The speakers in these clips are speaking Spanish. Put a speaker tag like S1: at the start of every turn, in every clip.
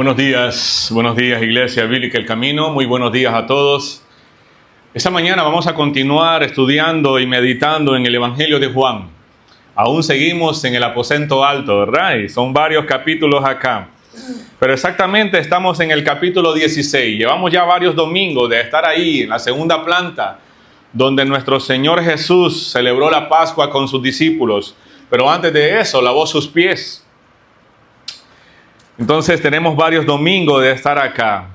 S1: Buenos días Iglesia Bíblica El Camino, muy buenos días a todos. Esta mañana vamos a continuar estudiando y meditando en el Evangelio de Juan. Aún seguimos en el aposento alto, ¿verdad? Y son varios capítulos acá. Pero exactamente estamos en el capítulo 16. Llevamos ya varios domingos de estar ahí en la segunda planta, donde nuestro Señor Jesús celebró la Pascua con sus discípulos. Pero antes de eso, lavó sus pies. Entonces tenemos varios domingos de estar acá.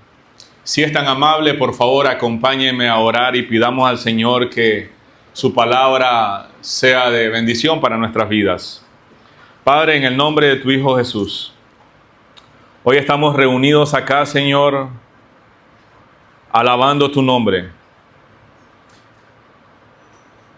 S1: Si es tan amable, por favor, acompáñenme a orar y pidamos al Señor que su palabra sea de bendición para nuestras vidas. Padre, en el nombre de tu Hijo Jesús, hoy estamos reunidos acá, Señor, alabando tu nombre.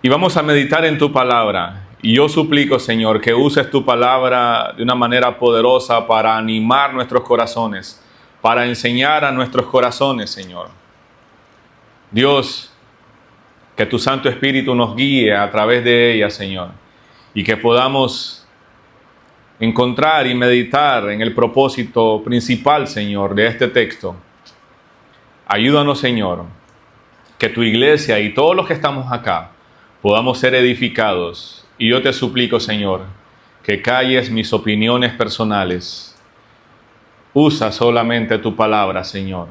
S1: Y vamos a meditar en tu palabra. Y yo suplico, Señor, que uses tu palabra de una manera poderosa para animar nuestros corazones, para enseñar a nuestros corazones, Señor. Dios, que tu Santo Espíritu nos guíe a través de ella, Señor, y que podamos encontrar y meditar en el propósito principal, Señor, de este texto. Ayúdanos, Señor, que tu iglesia y todos los que estamos acá podamos ser edificados. Y yo te suplico, Señor, que calles mis opiniones personales. Usa solamente tu palabra, Señor,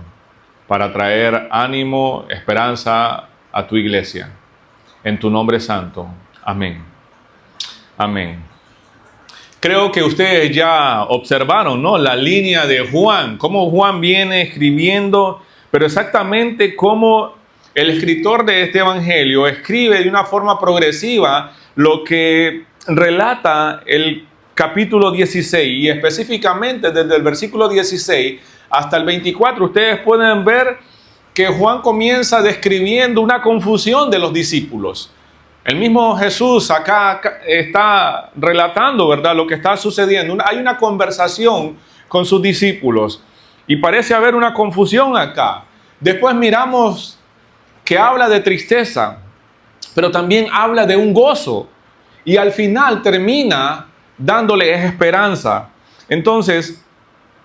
S1: para traer ánimo, esperanza a tu iglesia. En tu nombre santo. Amén. Amén. Creo que ustedes ya observaron, ¿no?, la línea de Juan, cómo Juan viene escribiendo, pero exactamente cómo el escritor de este evangelio escribe de una forma progresiva lo que relata el capítulo 16, y específicamente desde el versículo 16 hasta el 24, ustedes pueden ver que Juan comienza describiendo una confusión de los discípulos. El mismo Jesús acá está relatando, ¿verdad?, lo que está sucediendo. Hay una conversación con sus discípulos y parece haber una confusión acá. Después miramos que habla de tristeza, pero también habla de un gozo. Y al final termina dándoles esperanza. Entonces,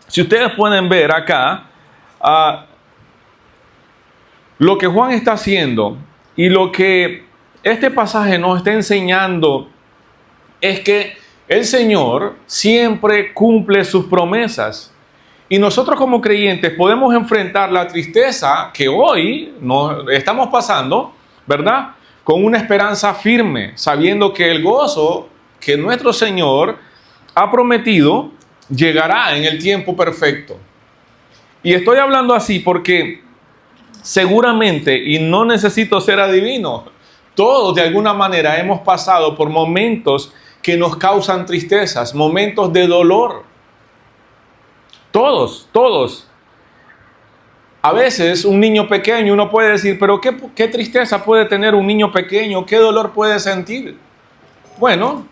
S1: si ustedes pueden ver acá, lo que Juan está haciendo y lo que este pasaje nos está enseñando es que el Señor siempre cumple sus promesas. Y nosotros como creyentes podemos enfrentar la tristeza que hoy nos estamos pasando, ¿verdad?, con una esperanza firme, sabiendo que el gozo que nuestro Señor ha prometido llegará en el tiempo perfecto. Y estoy hablando así porque seguramente, y no necesito ser adivino, todos de alguna manera hemos pasado por momentos que nos causan tristezas, momentos de dolor. Todos. A veces un niño pequeño, uno puede decir, pero ¿qué tristeza puede tener un niño pequeño? ¿Qué dolor puede sentir? Bueno,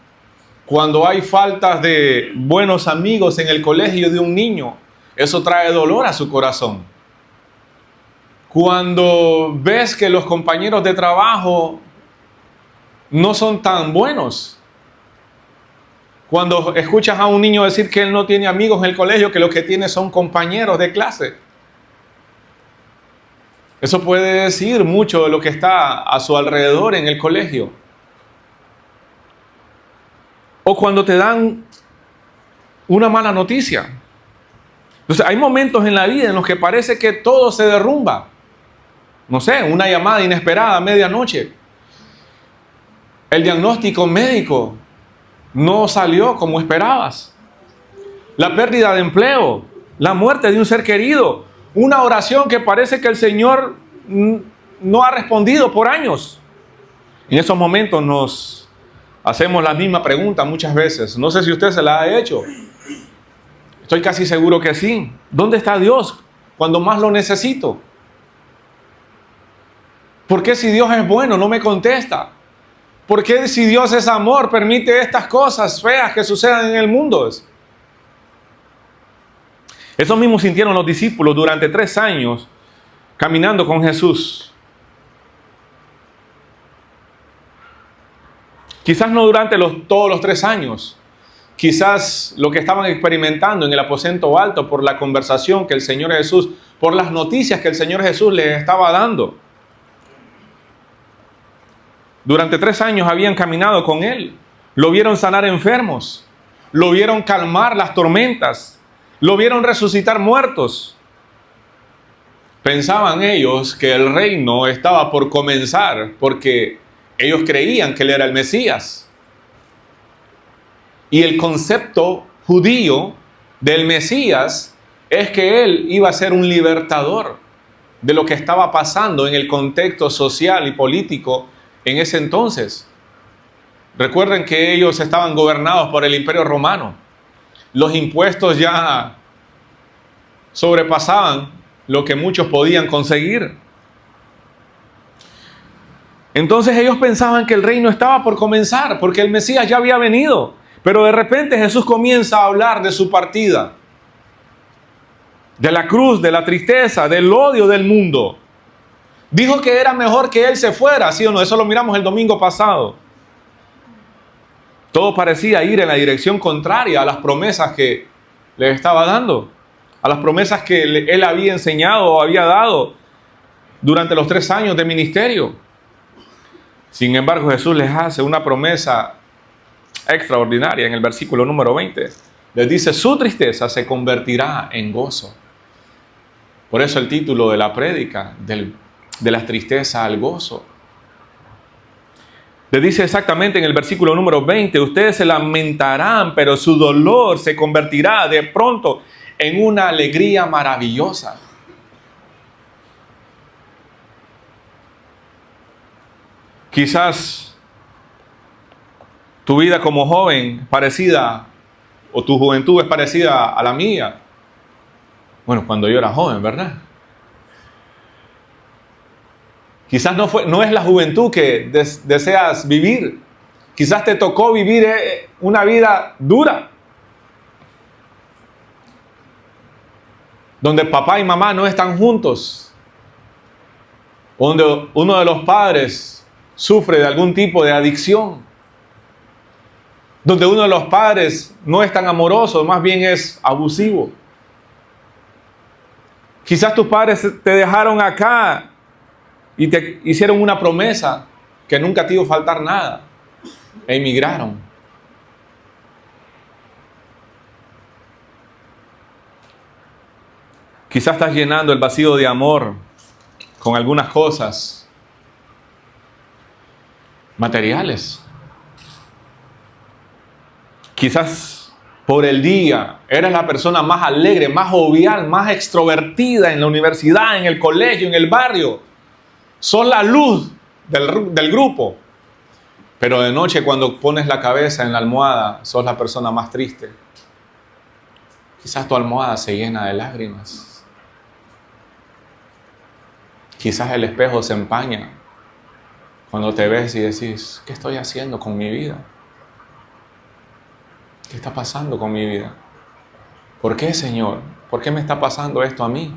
S1: cuando hay faltas de buenos amigos en el colegio de un niño, eso trae dolor a su corazón. Cuando ves que los compañeros de trabajo no son tan buenos. Cuando escuchas a un niño decir que él no tiene amigos en el colegio, que lo que tiene son compañeros de clase. Eso puede decir mucho de lo que está a su alrededor en el colegio. O cuando te dan una mala noticia. Entonces, hay momentos en la vida en los que parece que todo se derrumba. No sé, una llamada inesperada a medianoche. El diagnóstico médico no salió como esperabas. La pérdida de empleo, la muerte de un ser querido. Una oración que parece que el Señor no ha respondido por años. En esos momentos nos hacemos la misma pregunta muchas veces. No sé si usted se la ha hecho. Estoy casi seguro que sí. ¿Dónde está Dios cuando más lo necesito? ¿Por qué si Dios es bueno no me contesta? ¿Por qué si Dios es amor permite estas cosas feas que sucedan en el mundo? Eso mismo sintieron los discípulos durante 3 años caminando con Jesús. Quizás no durante todos los 3 años. quizás lo que estaban experimentando en el aposento alto por la conversación que el Señor Jesús, por las noticias que el Señor Jesús les estaba dando. Durante 3 años habían caminado con Él, lo vieron sanar enfermos, lo vieron calmar las tormentas, lo vieron resucitar muertos. Pensaban ellos que el reino estaba por comenzar porque ellos creían que Él era el Mesías. Y el concepto judío del Mesías es que Él iba a ser un libertador de lo que estaba pasando en el contexto social y político en ese entonces. Recuerden que ellos estaban gobernados por el Imperio Romano. Los impuestos ya sobrepasaban lo que muchos podían conseguir. Entonces ellos pensaban que el reino estaba por comenzar, porque el Mesías ya había venido. Pero de repente Jesús comienza a hablar de su partida, de la cruz, de la tristeza, del odio del mundo. Dijo que era mejor que Él se fuera, ¿sí o no? Eso lo miramos el domingo pasado. Todo parecía ir en la dirección contraria a las promesas que le estaba dando, a las promesas que Él había enseñado o había dado durante los 3 años de ministerio. Sin embargo, Jesús les hace una promesa extraordinaria en el versículo número 20. Les dice, su tristeza se convertirá en gozo. Por eso el título de la prédica, de la tristeza al gozo. Les dice exactamente en el versículo número 20, ustedes se lamentarán, pero su dolor se convertirá de pronto en una alegría maravillosa. Quizás tu vida como joven parecida, o tu juventud es parecida a la mía. Bueno, cuando yo era joven, ¿verdad? Quizás no es la juventud que deseas vivir. Quizás te tocó vivir una vida dura, donde papá y mamá no están juntos, donde uno de los padres sufre de algún tipo de adicción, donde uno de los padres no es tan amoroso, más bien es abusivo. Quizás tus padres te dejaron acá y te hicieron una promesa que nunca te iba a faltar nada e emigraron. Quizás estás llenando el vacío de amor con algunas cosas materiales. Quizás por el día eres la persona más alegre, más jovial, más extrovertida en la universidad, en el colegio, en el barrio. Sos la luz del grupo. Pero de noche, cuando pones la cabeza en la almohada, sos la persona más triste. Quizás tu almohada se llena de lágrimas. Quizás el espejo se empaña cuando te ves y decís, ¿qué estoy haciendo con mi vida? ¿Qué está pasando con mi vida? ¿Por qué, Señor? ¿Por qué me está pasando esto a mí?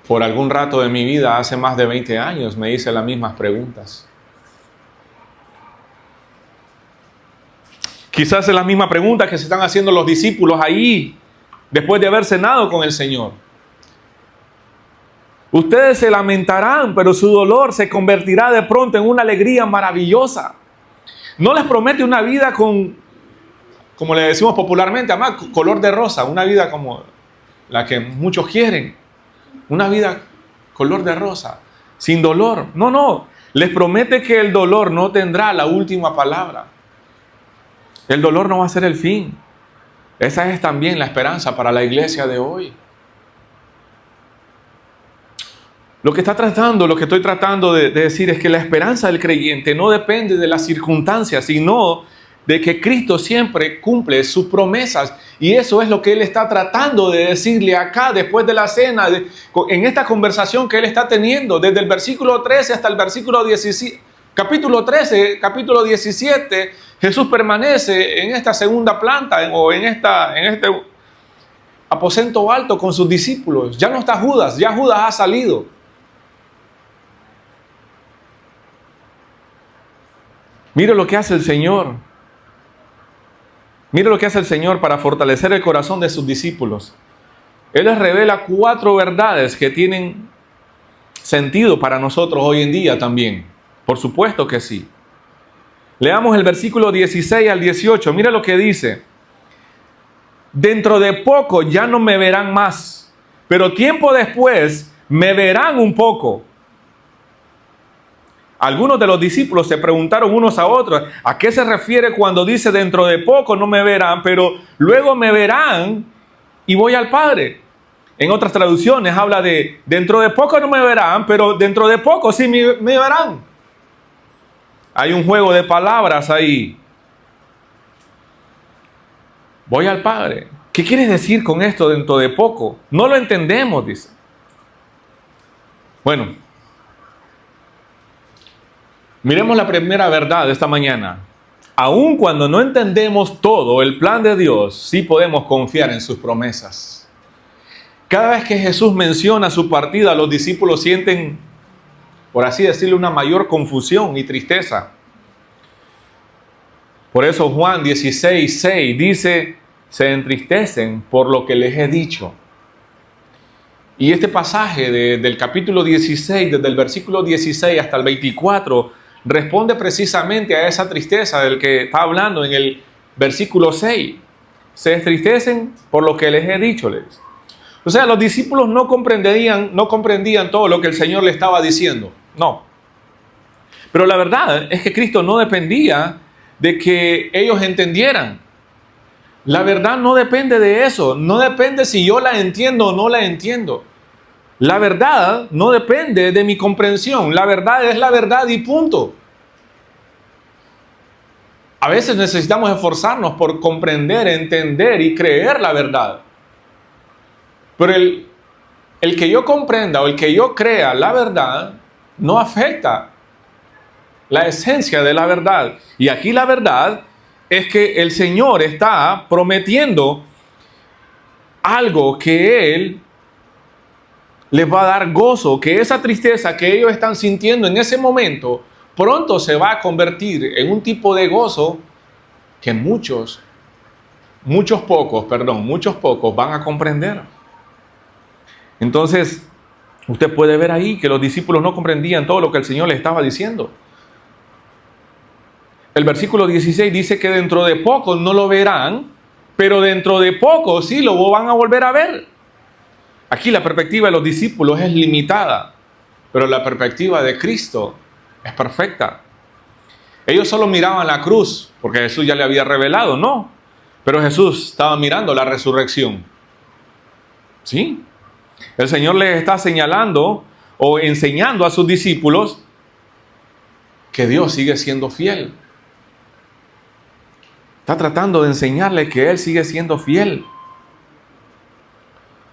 S1: Por algún rato de mi vida, hace más de 20 años, me hice las mismas preguntas. Quizás es la misma pregunta que se están haciendo los discípulos ahí, después de haber cenado con el Señor. Ustedes se lamentarán, pero su dolor se convertirá de pronto en una alegría maravillosa. No les promete una vida con, como le decimos popularmente, además, color de rosa, una vida como la que muchos quieren. Una vida color de rosa, sin dolor. No. Les promete que el dolor no tendrá la última palabra. El dolor no va a ser el fin. Esa es también la esperanza para la iglesia de hoy. Lo que estoy tratando de decir es que la esperanza del creyente no depende de las circunstancias, sino de que Cristo siempre cumple sus promesas. Y eso es lo que Él está tratando de decirle acá, después de la cena, en esta conversación que Él está teniendo, desde el versículo 13 hasta el versículo 17, capítulo 13, capítulo 17, Jesús permanece en esta segunda planta o en este aposento alto con sus discípulos. Ya no está Judas, ya Judas ha salido. Mire lo que hace el Señor. Mire lo que hace el Señor para fortalecer el corazón de sus discípulos. Él les revela 4 verdades que tienen sentido para nosotros hoy en día también. Por supuesto que sí. Leamos el versículo 16 al 18. Mira lo que dice. Dentro de poco ya no me verán más, pero tiempo después me verán un poco. Algunos de los discípulos se preguntaron unos a otros, ¿a qué se refiere cuando dice dentro de poco no me verán, pero luego me verán y voy al Padre? En otras traducciones habla de dentro de poco no me verán, pero dentro de poco sí me verán. Hay un juego de palabras ahí. Voy al Padre. ¿Qué quieres decir con esto dentro de poco? No lo entendemos, dice. Bueno, miremos la primera verdad de esta mañana. Aun cuando no entendemos todo el plan de Dios, sí podemos confiar en sus promesas. Cada vez que Jesús menciona su partida, los discípulos sienten, por así decirlo, una mayor confusión y tristeza. Por eso Juan 16:6 dice, se entristecen por lo que les he dicho. Y este pasaje del capítulo 16, desde el versículo 16 hasta el 24, responde precisamente a esa tristeza del que está hablando en el versículo 6. Se entristecen por lo que les he dicho. O sea, los discípulos no comprendían todo lo que el Señor le estaba diciendo. No. Pero la verdad es que Cristo no dependía de que ellos entendieran. La verdad no depende de eso. No depende si yo la entiendo o no la entiendo. La verdad no depende de mi comprensión. La verdad es la verdad y punto. A veces necesitamos esforzarnos por comprender, entender y creer la verdad. Pero el que yo comprenda o el que yo crea la verdad no afecta la esencia de la verdad. Y aquí la verdad es que el Señor está prometiendo algo que Él les va a dar gozo, que esa tristeza que ellos están sintiendo en ese momento pronto se va a convertir en un tipo de gozo que muchos pocos van a comprender. Entonces, usted puede ver ahí que los discípulos no comprendían todo lo que el Señor les estaba diciendo. El versículo 16 dice que dentro de poco no lo verán, pero dentro de poco sí lo van a volver a ver. Aquí la perspectiva de los discípulos es limitada, pero la perspectiva de Cristo es perfecta. Ellos solo miraban la cruz, porque Jesús ya le había revelado, no. Pero Jesús estaba mirando la resurrección. ¿Sí? El Señor les está señalando o enseñando a sus discípulos que Dios sigue siendo fiel. Está tratando de enseñarles que Él sigue siendo fiel.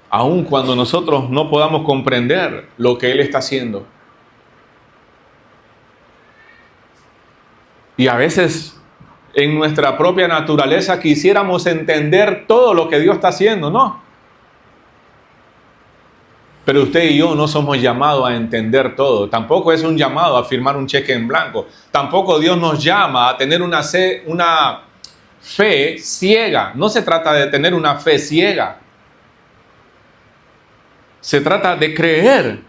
S1: Aun cuando nosotros no podamos comprender lo que Él está haciendo. Y a veces en nuestra propia naturaleza quisiéramos entender todo lo que Dios está haciendo, ¿no? Pero usted y yo no somos llamados a entender todo. Tampoco es un llamado a firmar un cheque en blanco. Tampoco Dios nos llama a tener una fe ciega. No se trata de tener una fe ciega. Se trata de creer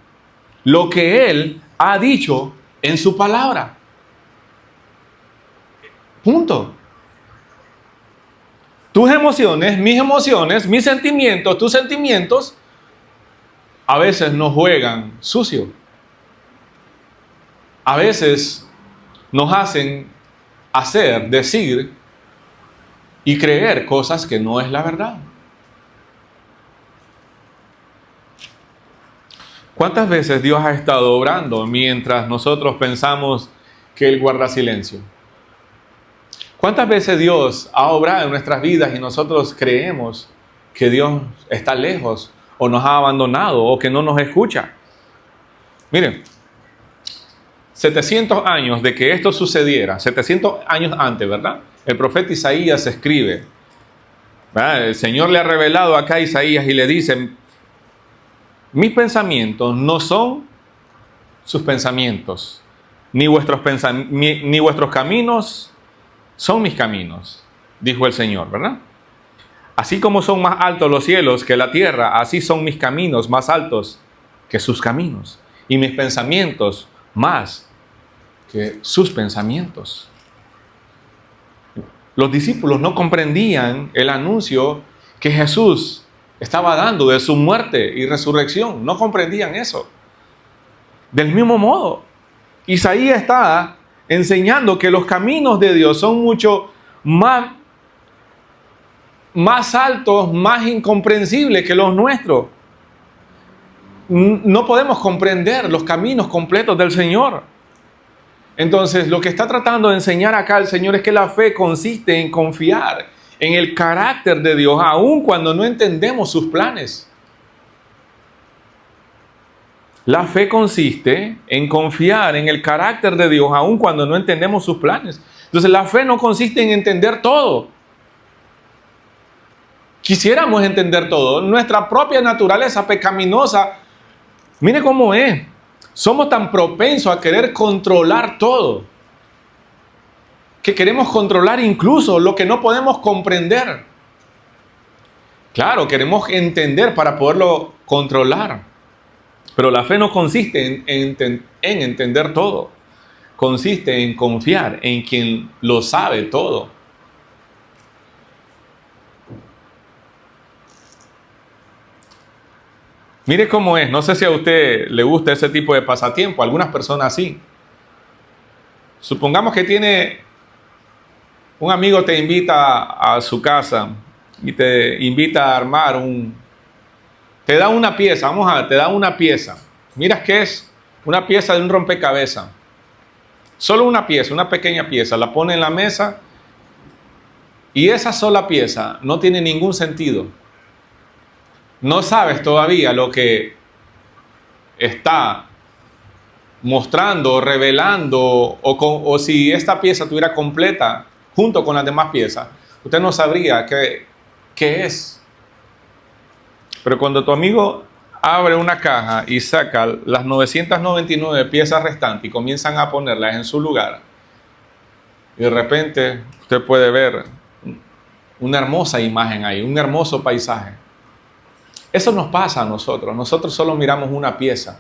S1: lo que Él ha dicho en su palabra. Punto. Tus emociones, mis sentimientos, tus sentimientos, a veces nos juegan sucio. A veces nos hacen hacer, decir y creer cosas que no es la verdad. ¿Cuántas veces Dios ha estado obrando mientras nosotros pensamos que Él guarda silencio? ¿Cuántas veces Dios ha obrado en nuestras vidas y nosotros creemos que Dios está lejos o nos ha abandonado o que no nos escucha? Miren, 700 años de que esto sucediera, 700 años antes, ¿verdad? El profeta Isaías escribe, ¿verdad? El Señor le ha revelado acá a Isaías y le dice, mis pensamientos no son sus pensamientos, ni vuestros caminos son mis caminos, dijo el Señor, ¿verdad? Así como son más altos los cielos que la tierra, así son mis caminos más altos que sus caminos, y mis pensamientos más que sus pensamientos. Los discípulos no comprendían el anuncio que Jesús estaba dando de su muerte y resurrección. No comprendían eso. Del mismo modo, Isaías está enseñando que los caminos de Dios son mucho más altos, más incomprensibles que los nuestros. No podemos comprender los caminos completos del Señor. Entonces, lo que está tratando de enseñar acá el Señor es que la fe consiste en confiar en el carácter de Dios, aun cuando no entendemos sus planes. La fe consiste en confiar en el carácter de Dios, aun cuando no entendemos sus planes. Entonces, la fe no consiste en entender todo. Quisiéramos entender todo. Nuestra propia naturaleza pecaminosa, mire cómo es. Somos tan propensos a querer controlar todo, que queremos controlar incluso lo que no podemos comprender. Claro, queremos entender para poderlo controlar. Pero la fe no consiste en entender todo. Consiste en confiar en quien lo sabe todo. Mire cómo es. No sé si a usted le gusta ese tipo de pasatiempo. Algunas personas sí. Supongamos que tiene un amigo, te invita a su casa y te invita a armar te da una pieza, te da una pieza. Miras que es una pieza de un rompecabezas. Solo una pieza, una pequeña pieza. La pone en la mesa y esa sola pieza no tiene ningún sentido. No sabes todavía lo que está mostrando, revelando, o si esta pieza estuviera completa junto con las demás piezas, usted no sabría qué es. Pero cuando tu amigo abre una caja y saca las 999 piezas restantes y comienzan a ponerlas en su lugar, y de repente usted puede ver una hermosa imagen ahí, un hermoso paisaje. Eso nos pasa a nosotros. Nosotros solo miramos una pieza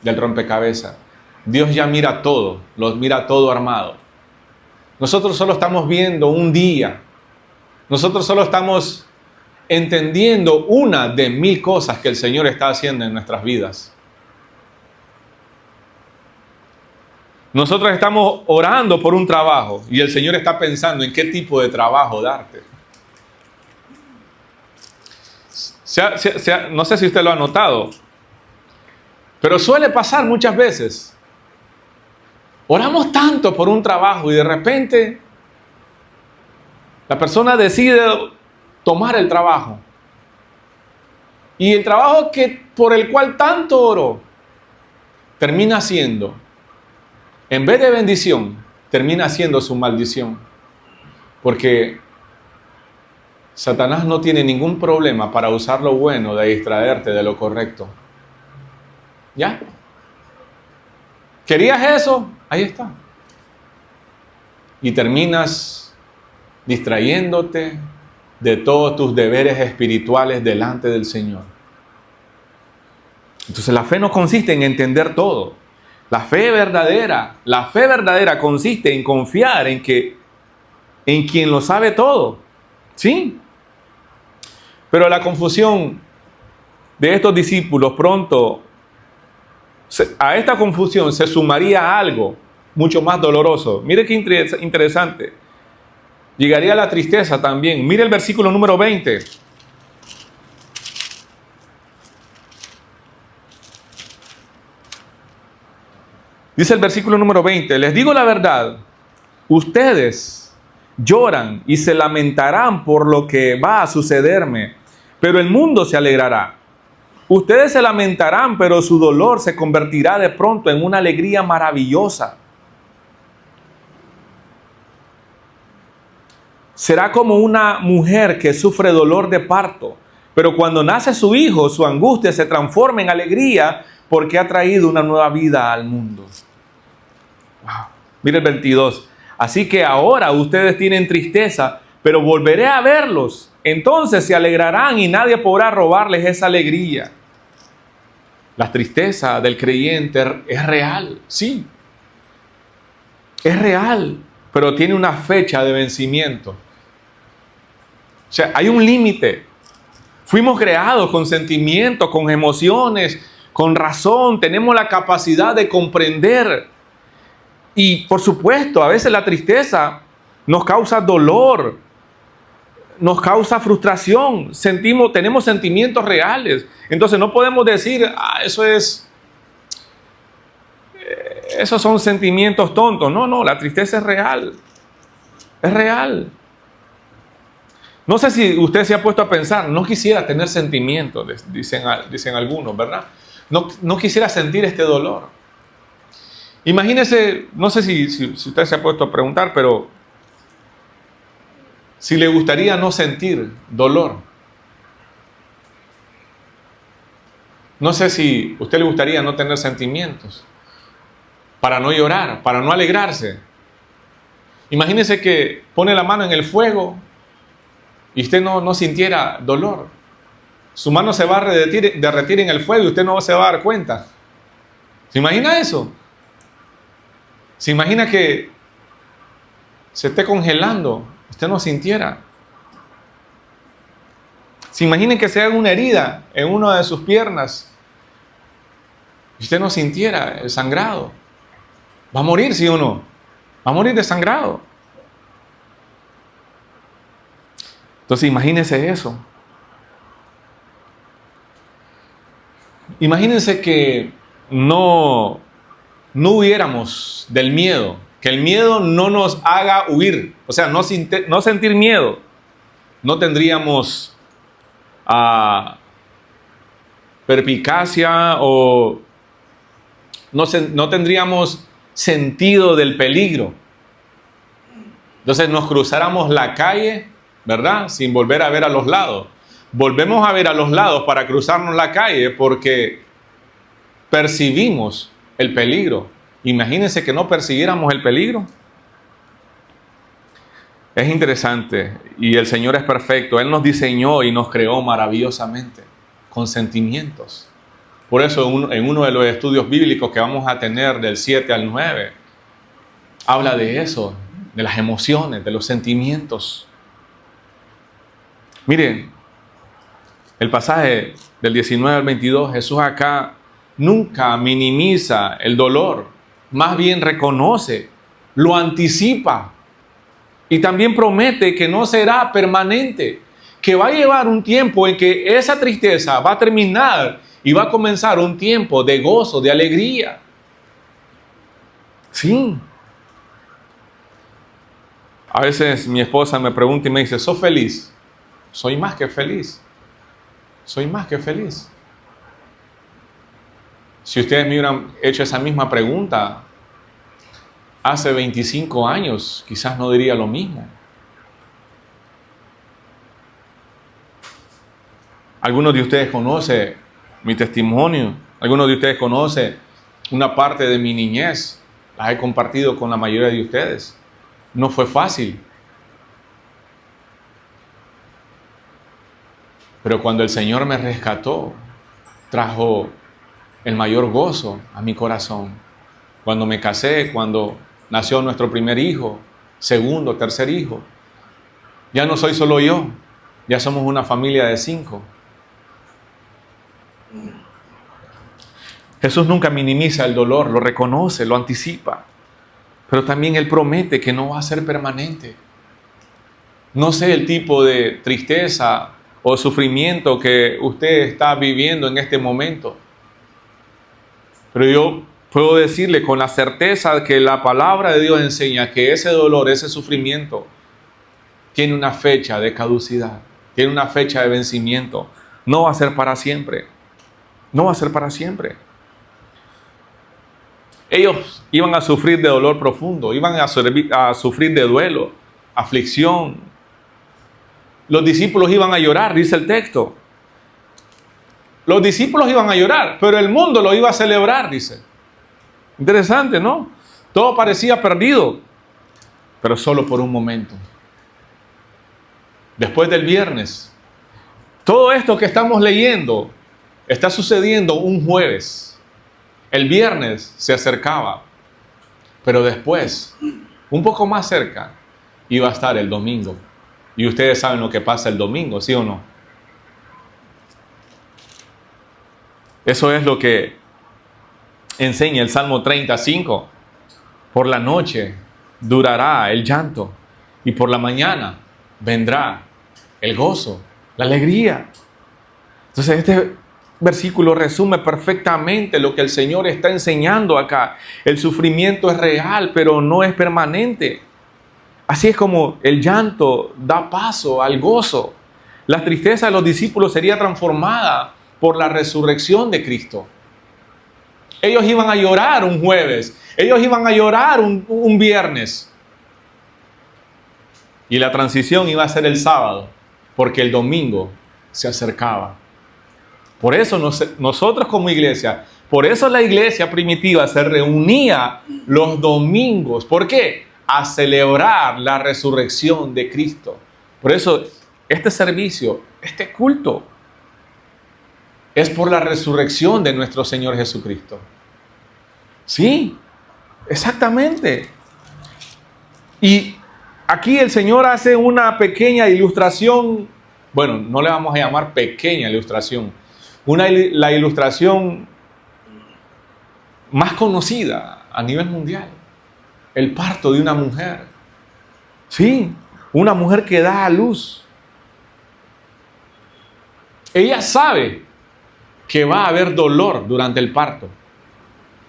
S1: del rompecabezas. Dios ya mira todo, los mira todo armado. Nosotros solo estamos viendo un día. Nosotros solo estamos entendiendo una de 1000 cosas que el Señor está haciendo en nuestras vidas. Nosotros estamos orando por un trabajo y el Señor está pensando en qué tipo de trabajo darte. No sé si usted lo ha notado, pero suele pasar muchas veces. Oramos tanto por un trabajo y de repente la persona decide tomar el trabajo. Y el trabajo por el cual tanto oró termina siendo, en vez de bendición, termina siendo su maldición. Porque Satanás no tiene ningún problema para usar lo bueno de distraerte de lo correcto. ¿Ya? ¿Querías eso? Ahí está. Y terminas distrayéndote de todos tus deberes espirituales delante del Señor. Entonces la fe no consiste en entender todo. La fe verdadera consiste en confiar en quien lo sabe todo. ¿Sí? Pero la confusión de estos discípulos pronto, a esta confusión se sumaría algo mucho más doloroso. Mire qué interesante. Llegaría la tristeza también. Mire el versículo número 20. Dice el versículo número 20. Les digo la verdad, ustedes lloran y se lamentarán por lo que va a sucederme, pero el mundo se alegrará. Ustedes se lamentarán, pero su dolor se convertirá de pronto en una alegría maravillosa. Será como una mujer que sufre dolor de parto, pero cuando nace su hijo, su angustia se transforma en alegría porque ha traído una nueva vida al mundo. Wow. Mire el 22. Así que ahora ustedes tienen tristeza, pero volveré a verlos. Entonces se alegrarán y nadie podrá robarles esa alegría. La tristeza del creyente es real, sí. Es real, pero tiene una fecha de vencimiento. O sea, hay un límite. Fuimos creados con sentimientos, con emociones, con razón. Tenemos la capacidad de comprender. Y por supuesto, a veces la tristeza nos causa dolor, nos causa frustración. Tenemos sentimientos reales. Entonces no podemos decir, esos son sentimientos tontos. No, la tristeza es real. Es real. No sé si usted se ha puesto a pensar, no quisiera tener sentimientos, dicen algunos, ¿verdad? No quisiera sentir este dolor. Imagínese, no sé si usted se ha puesto a preguntar, pero si le gustaría no sentir dolor. No sé si a usted le gustaría no tener sentimientos, para no llorar, para no alegrarse. Imagínese que pone la mano en el fuego y usted no sintiera dolor. Su mano se va a derretir en el fuego y usted no se va a dar cuenta. ¿Se imagina eso? ¿Se imagina que se esté congelando? Usted no sintiera. ¿Se imagina que se haga una herida en una de sus piernas y usted no sintiera el sangrado? ¿Va a morir, sí o no? Va a morir desangrado. Entonces imagínense eso. Imagínense que no huyéramos del miedo, que el miedo no nos haga huir, o sea, no sentir miedo. No tendríamos perspicacia o no tendríamos sentido del peligro. Entonces nos cruzáramos la calle, ¿verdad? Sin volver a ver a los lados. Volvemos a ver a los lados para cruzarnos la calle porque percibimos el peligro. Imagínense que no persiguiéramos el peligro. Es interesante y el Señor es perfecto. Él nos diseñó y nos creó maravillosamente, con sentimientos. Por eso en uno de los estudios bíblicos que vamos a tener del 7 al 9, habla de eso, de las emociones, de los sentimientos. Miren, el pasaje del 19 al 22, Jesús acá nunca minimiza el dolor, más bien reconoce, lo anticipa y también promete que no será permanente, que va a llevar un tiempo en que esa tristeza va a terminar y va a comenzar un tiempo de gozo, de alegría. Sí. A veces mi esposa me pregunta y me dice, ¿sos feliz? Soy más que feliz. Soy más que feliz. Si ustedes me hubieran hecho esa misma pregunta hace 25 años, quizás no diría lo mismo. Algunos de ustedes conocen mi testimonio. Algunos de ustedes conocen una parte de mi niñez. La he compartido con la mayoría de ustedes. No fue fácil. Pero cuando el Señor me rescató, trajo el mayor gozo a mi corazón. Cuando me casé, cuando nació nuestro primer hijo, segundo, tercer hijo, ya no soy solo yo, ya somos una familia de 5. Jesús nunca minimiza el dolor, lo reconoce, lo anticipa, pero también Él promete que no va a ser permanente. No sé el tipo de tristeza o sufrimiento que usted está viviendo en este momento, pero yo puedo decirle con la certeza que la palabra de Dios enseña que ese dolor, ese sufrimiento tiene una fecha de caducidad, tiene una fecha de vencimiento. No va a ser para siempre. No va a ser para siempre. Ellos iban a sufrir de dolor profundo, iban a sufrir de duelo, aflicción. Los discípulos iban a llorar, dice el texto. Los discípulos iban a llorar, pero el mundo lo iba a celebrar, dice. Interesante, ¿no? Todo parecía perdido, pero solo por un momento. Después del viernes, todo esto que estamos leyendo está sucediendo un jueves. El viernes se acercaba, pero después, un poco más cerca, iba a estar el domingo. Y ustedes saben lo que pasa el domingo, ¿sí o no? Eso es lo que enseña el Salmo 35. Por la noche durará el llanto y por la mañana vendrá el gozo, la alegría. Entonces este versículo resume perfectamente lo que el Señor está enseñando acá. El sufrimiento es real, pero no es permanente. Así es como el llanto da paso al gozo. La tristeza de los discípulos sería transformada por la resurrección de Cristo. Ellos iban a llorar un jueves, ellos iban a llorar un viernes. Y la transición iba a ser el sábado, porque el domingo se acercaba. Por eso nosotros como iglesia, por eso la iglesia primitiva se reunía los domingos. ¿Por qué? A celebrar la resurrección de Cristo. Por eso este servicio, este culto, es por la resurrección de nuestro Señor Jesucristo. Sí, exactamente. Y aquí el Señor hace una pequeña ilustración, bueno, no le vamos a llamar pequeña ilustración, la ilustración más conocida a nivel mundial, el parto de una mujer. Sí, una mujer que da a luz. Ella sabe que va a haber dolor durante el parto,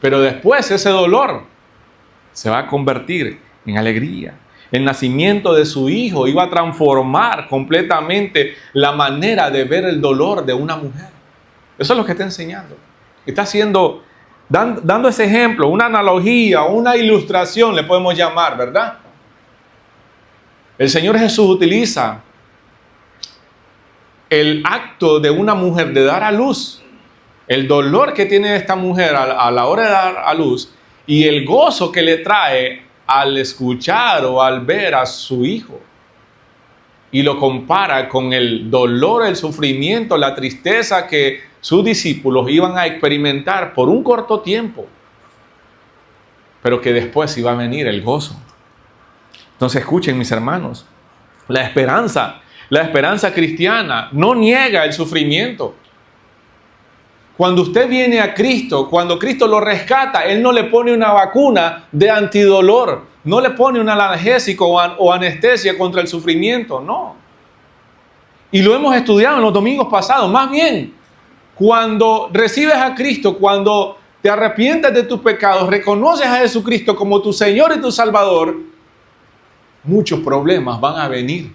S1: pero después ese dolor se va a convertir en alegría. El nacimiento de su hijo iba a transformar completamente la manera de ver el dolor de una mujer. Eso es lo que está enseñando. Está haciendo, dando ese ejemplo, una analogía, una ilustración le podemos llamar, ¿verdad? El Señor Jesús utiliza el acto de una mujer de dar a luz, el dolor que tiene esta mujer a la hora de dar a luz y el gozo que le trae al escuchar o al ver a su hijo. Y lo compara con el dolor, el sufrimiento, la tristeza que sus discípulos iban a experimentar por un corto tiempo, pero que después iba a venir el gozo. Entonces escuchen, mis hermanos, la esperanza cristiana no niega el sufrimiento. Cuando usted viene a Cristo, cuando Cristo lo rescata, Él no le pone una vacuna de antidolor, no le pone un analgésico o anestesia contra el sufrimiento, no. Y lo hemos estudiado en los domingos pasados. Más bien, cuando recibes a Cristo, cuando te arrepientes de tus pecados, reconoces a Jesucristo como tu Señor y tu Salvador, muchos problemas van a venir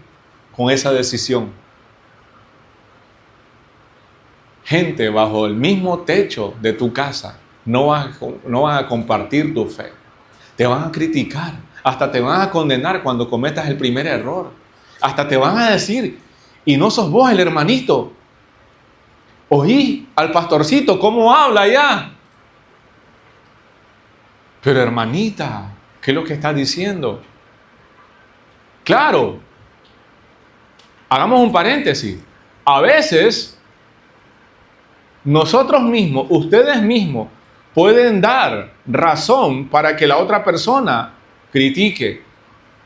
S1: con esa decisión. Gente bajo el mismo techo de tu casa no van a compartir tu fe. Te van a criticar, hasta te van a condenar cuando cometas el primer error. Hasta te van a decir, y no sos vos el hermanito. Oí al pastorcito cómo habla ya. Pero hermanita, ¿qué es lo que está diciendo? Claro, hagamos un paréntesis. A veces nosotros mismos, ustedes mismos, pueden dar razón para que la otra persona critique.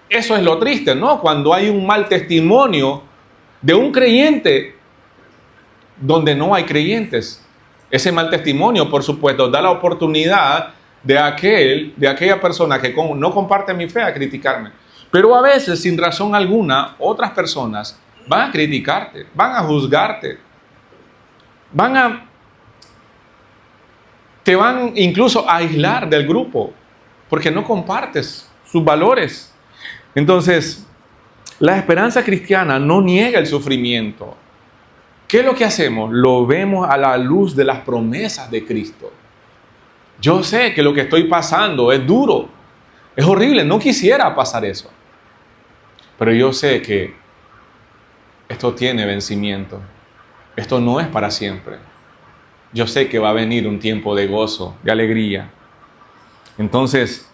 S1: Eso es lo triste, ¿no? Cuando hay un mal testimonio de un creyente donde no hay creyentes. Ese mal testimonio, por supuesto, da la oportunidad de aquella persona que no comparte mi fe a criticarme. Pero a veces, sin razón alguna, otras personas van a criticarte, van a juzgarte, te van incluso a aislar del grupo porque no compartes sus valores. Entonces, la esperanza cristiana no niega el sufrimiento. ¿Qué es lo que hacemos? Lo vemos a la luz de las promesas de Cristo. Yo sé que lo que estoy pasando es duro, es horrible, no quisiera pasar eso. Pero yo sé que esto tiene vencimiento. Esto no es para siempre. Yo sé que va a venir un tiempo de gozo, de alegría. Entonces,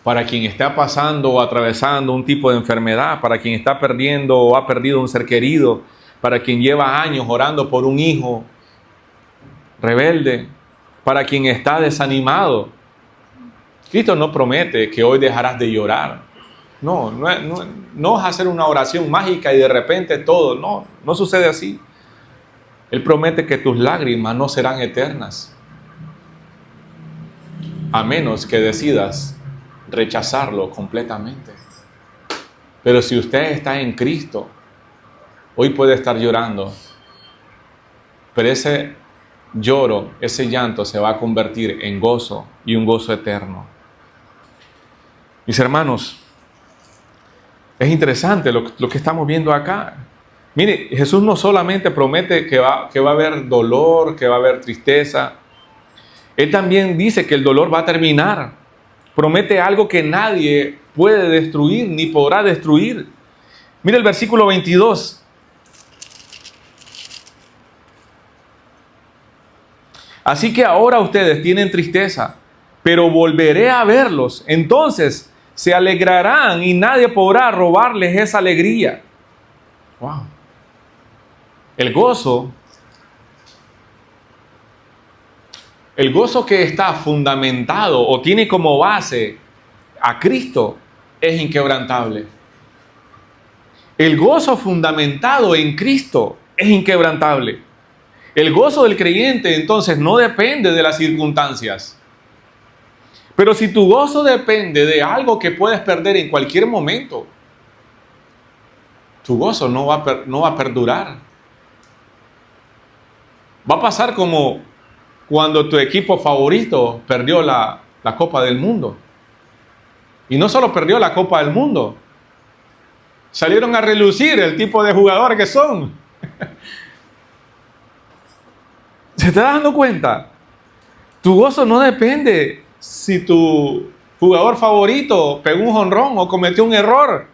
S1: para quien está pasando o atravesando un tipo de enfermedad, para quien está perdiendo o ha perdido un ser querido, para quien lleva años orando por un hijo rebelde, para quien está desanimado. Cristo no promete que hoy dejarás de llorar. No es hacer una oración mágica y de repente todo. No sucede así. Él promete que tus lágrimas no serán eternas, a menos que decidas rechazarlo completamente. Pero si usted está en Cristo, hoy puede estar llorando, pero ese lloro, ese llanto se va a convertir en gozo y un gozo eterno. Mis hermanos, es interesante lo que estamos viendo acá. Mire, Jesús no solamente promete que va a haber dolor, que va a haber tristeza. Él también dice que el dolor va a terminar. Promete algo que nadie puede destruir ni podrá destruir. Mire el versículo 22. Así que ahora ustedes tienen tristeza, pero volveré a verlos. Entonces se alegrarán y nadie podrá robarles esa alegría. Wow. El gozo que está fundamentado o tiene como base a Cristo es inquebrantable. El gozo fundamentado en Cristo es inquebrantable. El gozo del creyente entonces no depende de las circunstancias. Pero si tu gozo depende de algo que puedes perder en cualquier momento, tu gozo no va a perdurar. Va a pasar como cuando tu equipo favorito perdió la Copa del Mundo. Y no solo perdió la Copa del Mundo, salieron a relucir el tipo de jugadores que son. ¿Se está dando cuenta? Tu gozo no depende si tu jugador favorito pegó un jonrón o cometió un error.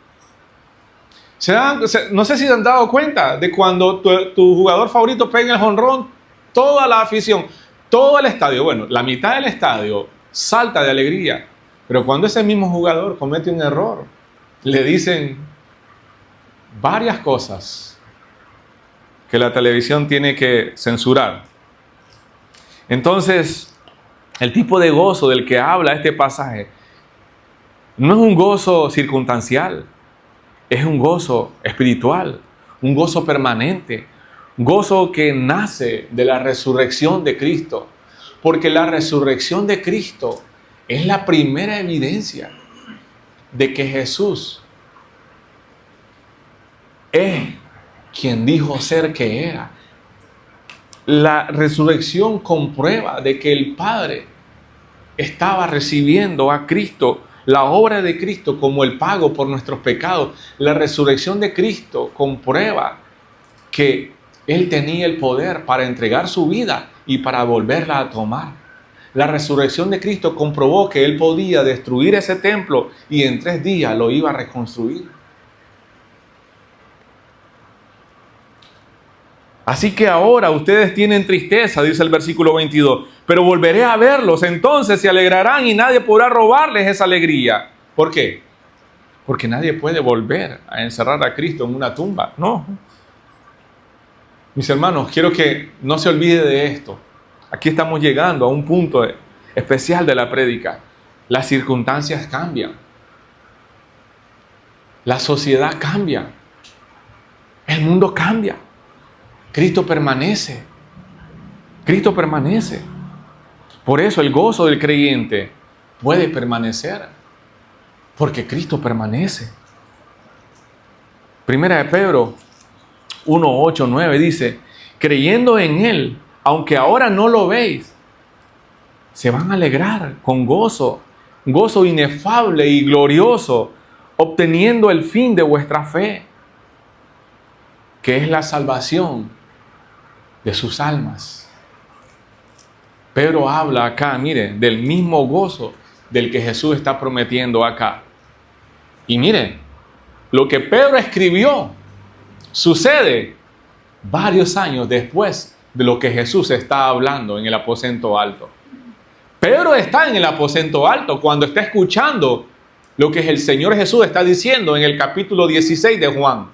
S1: No sé si se han dado cuenta de cuando tu jugador favorito pega el jonrón, toda la afición, todo el estadio, bueno, la mitad del estadio salta de alegría. Pero cuando ese mismo jugador comete un error, le dicen varias cosas que la televisión tiene que censurar. Entonces, el tipo de gozo del que habla este pasaje no es un gozo circunstancial, es un gozo espiritual, un gozo permanente, un gozo que nace de la resurrección de Cristo, porque la resurrección de Cristo es la primera evidencia de que Jesús es quien dijo ser que era. La resurrección comprueba de que el Padre estaba recibiendo a Cristo, la obra de Cristo, como el pago por nuestros pecados. La resurrección de Cristo comprueba que Él tenía el poder para entregar su vida y para volverla a tomar. La resurrección de Cristo comprobó que Él podía destruir ese templo y en 3 días lo iba a reconstruir. Así que ahora ustedes tienen tristeza, dice el versículo 22, pero volveré a verlos, entonces se alegrarán y nadie podrá robarles esa alegría. ¿Por qué? Porque nadie puede volver a encerrar a Cristo en una tumba. No. Mis hermanos, quiero que no se olvide de esto. Aquí estamos llegando a un punto especial de la prédica. Las circunstancias cambian. La sociedad cambia. El mundo cambia. Cristo permanece. Cristo permanece. Por eso el gozo del creyente puede permanecer. Porque Cristo permanece. Primera de Pedro 1, 8, 9 dice, creyendo en Él, aunque ahora no lo veis, se van a alegrar con gozo, gozo inefable y glorioso, obteniendo el fin de vuestra fe, que es la salvación de sus almas. Pedro habla acá, mire, del mismo gozo del que Jesús está prometiendo acá. Y mire, lo que Pedro escribió sucede varios años después de lo que Jesús está hablando en el aposento alto. Pedro está en el aposento alto cuando está escuchando lo que el Señor Jesús está diciendo en el capítulo 16 de Juan.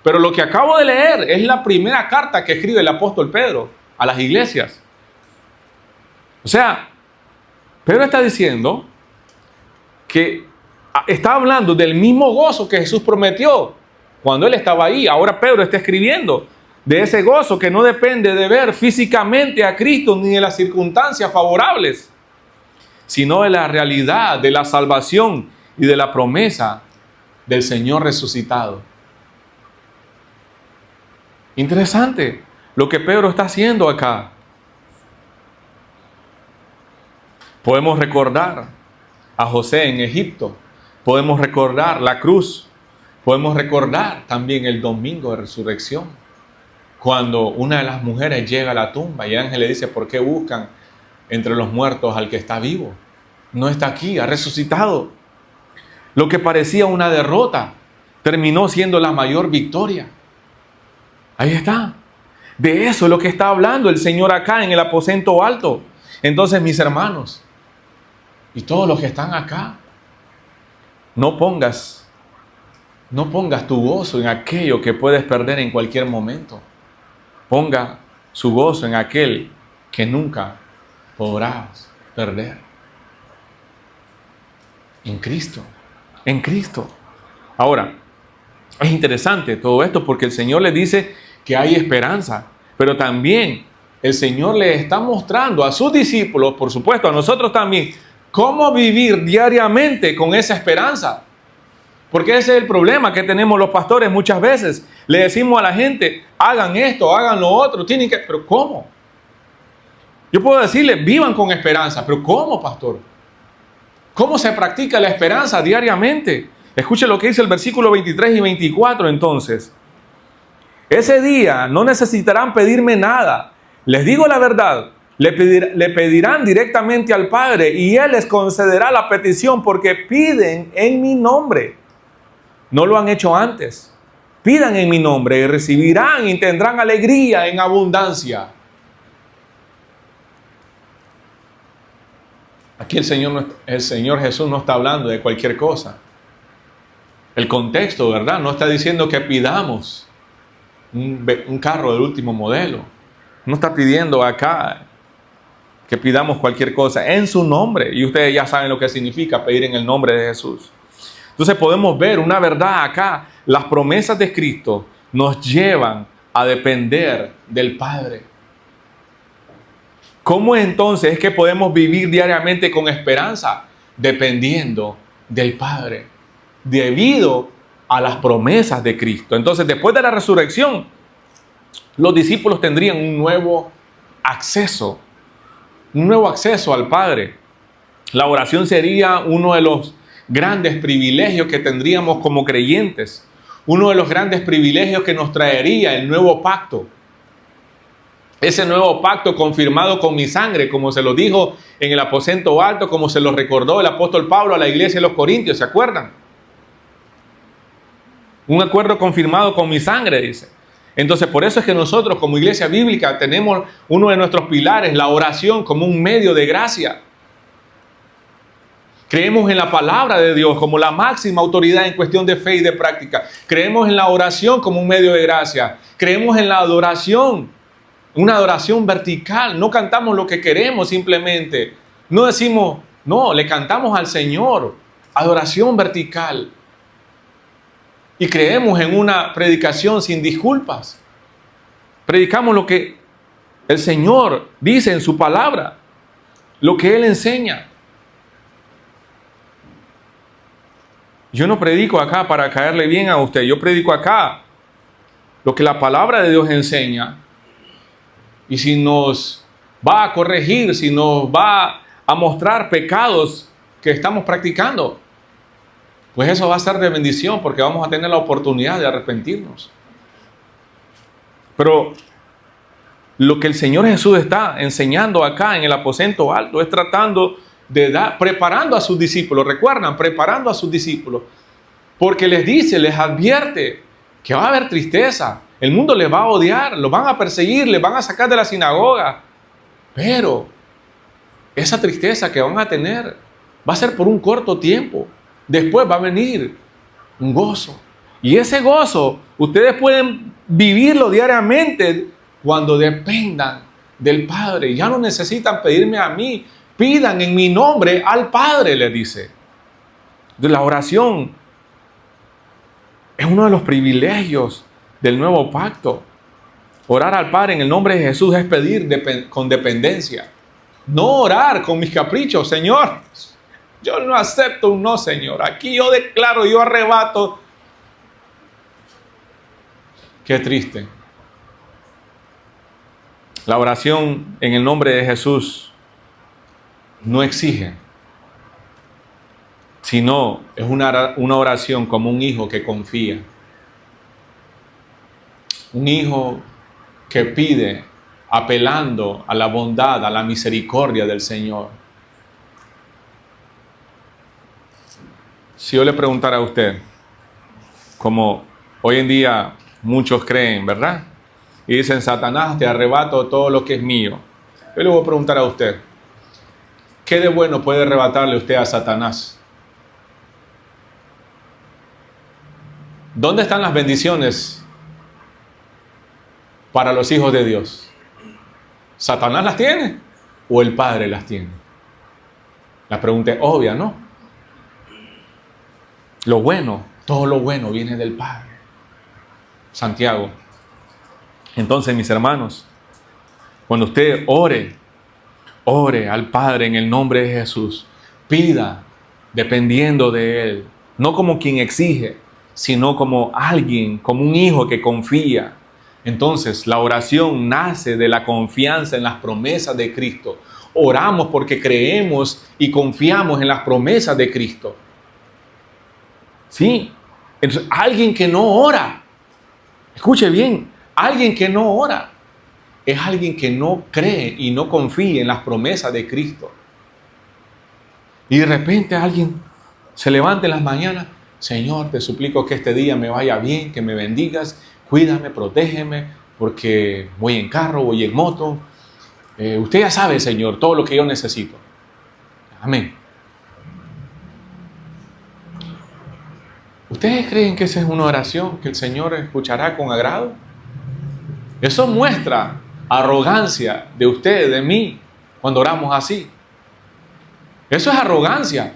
S1: Pero lo que acabo de leer es la primera carta que escribe el apóstol Pedro a las iglesias. O sea, Pedro está diciendo que está hablando del mismo gozo que Jesús prometió cuando él estaba ahí. Ahora Pedro está escribiendo de ese gozo que no depende de ver físicamente a Cristo ni de las circunstancias favorables, sino de la realidad de la salvación y de la promesa del Señor resucitado. Interesante lo que Pedro está haciendo acá. Podemos recordar a José en Egipto, podemos recordar la cruz, podemos recordar también el domingo de resurrección, cuando una de las mujeres llega a la tumba y el ángel le dice: ¿por qué buscan entre los muertos al que está vivo? No está aquí, ha resucitado. Lo que parecía una derrota terminó siendo la mayor victoria. Ahí está. De eso es lo que está hablando el Señor acá en el aposento alto. Entonces, mis hermanos, y todos los que están acá, no pongas tu gozo en aquello que puedes perder en cualquier momento. Ponga su gozo en aquel que nunca podrás perder. En Cristo. En Cristo. Ahora, es interesante todo esto porque el Señor le dice que hay esperanza, pero también el Señor le está mostrando a sus discípulos, por supuesto a nosotros también, cómo vivir diariamente con esa esperanza. Porque ese es el problema que tenemos los pastores muchas veces. Le decimos a la gente: hagan esto, hagan lo otro, tienen que... ¿Pero cómo? Yo puedo decirles: vivan con esperanza. ¿Pero cómo, pastor? ¿Cómo se practica la esperanza diariamente? Escuche lo que dice el versículo 23 y 24 entonces. Ese día no necesitarán pedirme nada. Les digo la verdad. Le pedirán directamente al Padre y Él les concederá la petición porque piden en mi nombre. No lo han hecho antes. Pidan en mi nombre y recibirán y tendrán alegría en abundancia. Aquí el Señor Jesús no está hablando de cualquier cosa. El contexto, ¿verdad? No está diciendo que pidamos un carro del último modelo. No está pidiendo acá que pidamos cualquier cosa en su nombre. Y ustedes ya saben lo que significa pedir en el nombre de Jesús. Entonces podemos ver una verdad acá. Las promesas de Cristo nos llevan a depender del Padre. ¿Cómo entonces es que podemos vivir diariamente con esperanza? Dependiendo del Padre, debido a las promesas de Cristo. Entonces, después de la resurrección, los discípulos tendrían un nuevo acceso al Padre. La oración sería uno de los grandes privilegios que tendríamos como creyentes, uno de los grandes privilegios que nos traería el nuevo pacto. Ese nuevo pacto confirmado con mi sangre, como se lo dijo en el aposento alto, como se lo recordó el apóstol Pablo a la iglesia de los Corintios, ¿se acuerdan? Un acuerdo confirmado con mi sangre, dice. Entonces, por eso es que nosotros como iglesia bíblica tenemos uno de nuestros pilares, la oración, como un medio de gracia. Creemos en la palabra de Dios como la máxima autoridad en cuestión de fe y de práctica. Creemos en la oración como un medio de gracia. Creemos en la adoración, una adoración vertical. No cantamos lo que queremos simplemente. No decimos, no, le cantamos al Señor. Adoración vertical. Y creemos en una predicación sin disculpas. Predicamos lo que el Señor dice en su palabra, lo que Él enseña. Yo no predico acá para caerle bien a usted. Yo predico acá lo que la palabra de Dios enseña. Y si nos va a corregir, si nos va a mostrar pecados que estamos practicando, pues eso va a ser de bendición porque vamos a tener la oportunidad de arrepentirnos. Pero lo que el Señor Jesús está enseñando acá en el aposento alto es tratando de preparando a sus discípulos. ¿Recuerdan? Preparando a sus discípulos. Porque les dice, les advierte que va a haber tristeza. El mundo les va a odiar, los van a perseguir, les van a sacar de la sinagoga. Pero esa tristeza que van a tener va a ser por un corto tiempo. después va a venir un gozo. Y ese gozo ustedes pueden vivirlo diariamente cuando dependan del Padre. Ya no necesitan pedirme a mí, pidan en mi nombre al Padre, le dice. La oración es uno de los privilegios del nuevo pacto. Orar al Padre en el nombre de Jesús es pedir con dependencia. No orar con mis caprichos. Señor, yo no acepto un no, Señor. Aquí yo declaro, yo arrebato. Qué triste. La oración en el nombre de Jesús no exige, sino es una oración como un hijo que confía. Un hijo que pide apelando a la bondad, a la misericordia del Señor. Si yo le preguntara a usted, como hoy en día muchos creen, ¿verdad? Y dicen, Satanás, te arrebato todo lo que es mío. Yo le voy a preguntar a usted, ¿qué de bueno puede arrebatarle usted a Satanás? ¿Dónde están las bendiciones para los hijos de Dios? ¿Satanás las tiene o el Padre las tiene? La pregunta es obvia, ¿no? Lo bueno, todo lo bueno viene del Padre. Santiago. Entonces, mis hermanos, cuando usted ore al Padre en el nombre de Jesús, pida dependiendo de Él, no como quien exige, sino como alguien, como un hijo que confía. Entonces, la oración nace de la confianza en las promesas de Cristo. Oramos porque creemos y confiamos en las promesas de Cristo. Sí, entonces alguien que no ora, escuche bien, alguien que no ora es alguien que no cree y no confía en las promesas de Cristo. Y de repente alguien se levanta en las mañanas, Señor, te suplico que este día me vaya bien, que me bendigas, cuídame, protégeme, porque voy en carro, voy en moto. Usted ya sabe, Señor, todo lo que yo necesito. Amén. ¿Ustedes creen que esa es una oración que el Señor escuchará con agrado? Eso muestra arrogancia de usted, de mí, cuando oramos así. Eso es arrogancia.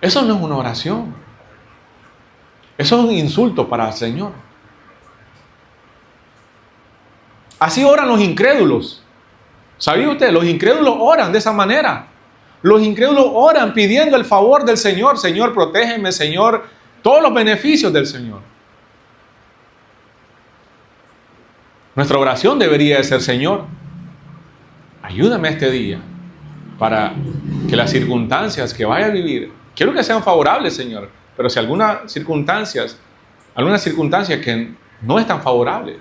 S1: Eso no es una oración. Eso es un insulto para el Señor. Así oran los incrédulos. ¿Sabía usted? Los incrédulos oran de esa manera. Los incrédulos oran pidiendo el favor del Señor. Señor, protégeme, Señor. Todos los beneficios del Señor. Nuestra oración debería de ser, Señor, ayúdame este día para que las circunstancias que vaya a vivir, quiero que sean favorables, Señor, pero si alguna circunstancia que no es tan favorable,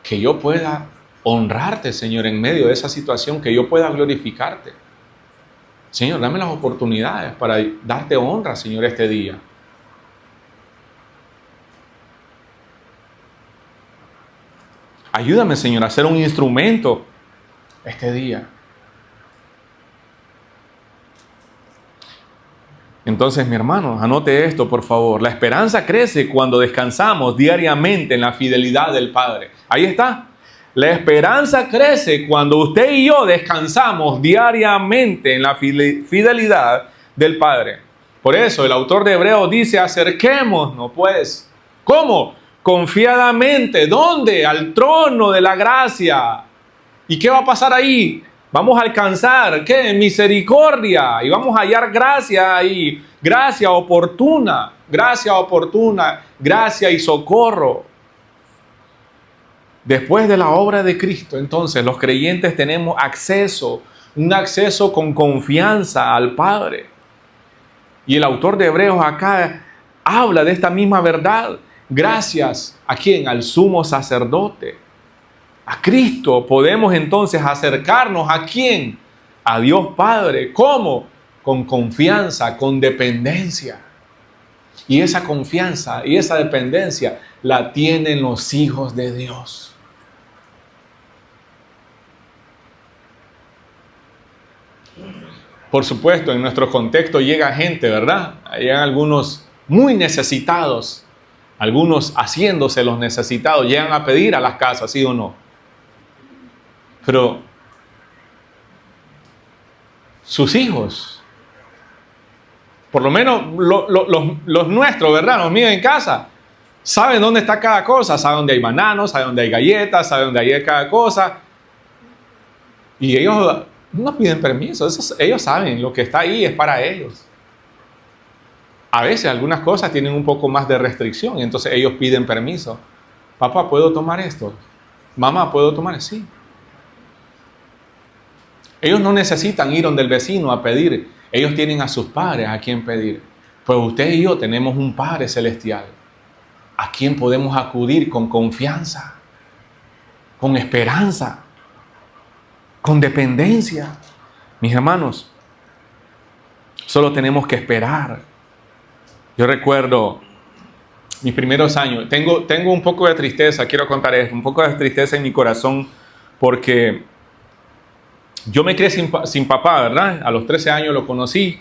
S1: que yo pueda honrarte, Señor, en medio de esa situación, que yo pueda glorificarte. Señor, dame las oportunidades para darte honra, Señor, este día. Ayúdame, Señor, a ser un instrumento este día. Entonces, mi hermano, anote esto, por favor. La esperanza crece cuando descansamos diariamente en la fidelidad del Padre. Ahí está. La esperanza crece cuando usted y yo descansamos diariamente en la fidelidad del Padre. Por eso el autor de Hebreos dice, acerquémonos pues. ¿Cómo? Confiadamente. ¿Dónde? Al trono de la gracia. ¿Y qué va a pasar ahí? Vamos a alcanzar, ¿qué? Misericordia. Y vamos a hallar gracia ahí. Gracia oportuna, gracia y socorro. Después de la obra de Cristo, entonces, los creyentes tenemos un acceso con confianza al Padre. Y el autor de Hebreos acá habla de esta misma verdad. Gracias, ¿a quién? Al sumo sacerdote. A Cristo podemos entonces acercarnos, ¿a quién? A Dios Padre. ¿Cómo? Con confianza, con dependencia. Y esa confianza y esa dependencia la tienen los hijos de Dios. Por supuesto, en nuestro contexto llega gente, ¿verdad? Llegan algunos muy necesitados, algunos haciéndose los necesitados, llegan a pedir a las casas, ¿sí o no? Pero sus hijos, por lo menos los nuestros, ¿verdad? Los míos en casa, saben dónde está cada cosa, saben dónde hay bananos, saben dónde hay galletas, saben dónde hay cada cosa. Y ellos no piden permiso, ellos saben, lo que está ahí es para ellos. A veces algunas cosas tienen un poco más de restricción y entonces ellos piden permiso. Papá, ¿puedo tomar esto? Mamá, ¿puedo tomar? Sí. Ellos no necesitan ir donde el vecino a pedir. Ellos tienen a sus padres a quien pedir. Pues usted y yo tenemos un Padre celestial a quien podemos acudir con confianza, con esperanza, con dependencia. Mis hermanos, solo tenemos que esperar. Yo recuerdo mis primeros años. Tengo un poco de tristeza, quiero contar esto, un poco de tristeza en mi corazón porque yo me crié sin papá, ¿verdad? A los 13 años lo conocí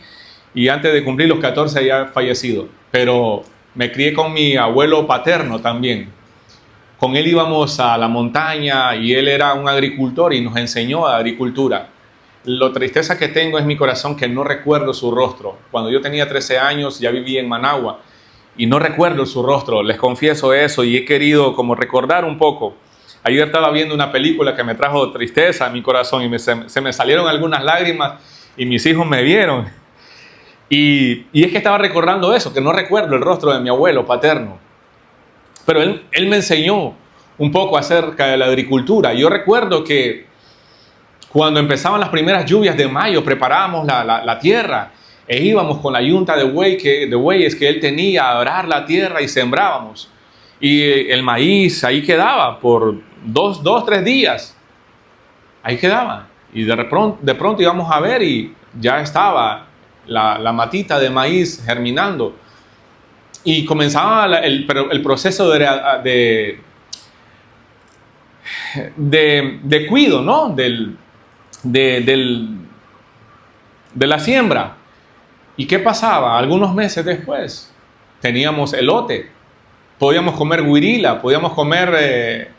S1: y antes de cumplir los 14 ya fallecido. Pero me crié con mi abuelo paterno también. Con él íbamos a la montaña y él era un agricultor y nos enseñó agricultura. La tristeza que tengo es mi corazón que no recuerdo su rostro. Cuando yo tenía 13 años ya vivía en Managua y no recuerdo su rostro, les confieso eso y he querido como recordar un poco. Ayer estaba viendo una película que me trajo tristeza a mi corazón y se me salieron algunas lágrimas y mis hijos me vieron. Y es que estaba recordando eso, que no recuerdo el rostro de mi abuelo paterno. Pero él me enseñó un poco acerca de la agricultura. Yo recuerdo que cuando empezaban las primeras lluvias de mayo, preparábamos la tierra e íbamos con la yunta de bueyes que él tenía a arar la tierra y sembrábamos. Y el maíz ahí quedaba por 3 días. Ahí quedaba. Y de pronto íbamos a ver y ya estaba la matita de maíz germinando. Y comenzaba el proceso de cuido, ¿no? De la siembra. ¿Y qué pasaba? Algunos meses después teníamos elote, podíamos comer guirila, podíamos comer,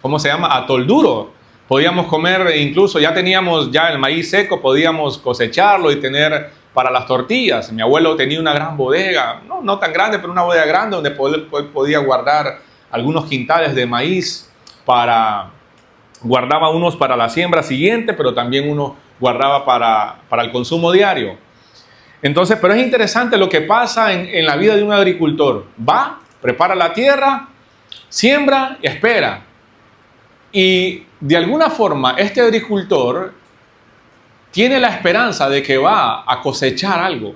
S1: ¿cómo se llama? Atolduro. Podíamos comer, incluso ya teníamos ya el maíz seco, podíamos cosecharlo y tener para las tortillas. Mi abuelo tenía una gran bodega, no tan grande, pero una bodega grande donde podía guardar algunos quintales de maíz guardaba unos para la siembra siguiente, pero también uno guardaba para el consumo diario. Entonces, pero es interesante lo que pasa en la vida de un agricultor. Va, prepara la tierra, siembra y espera. Y de alguna forma, este agricultor tiene la esperanza de que va a cosechar algo.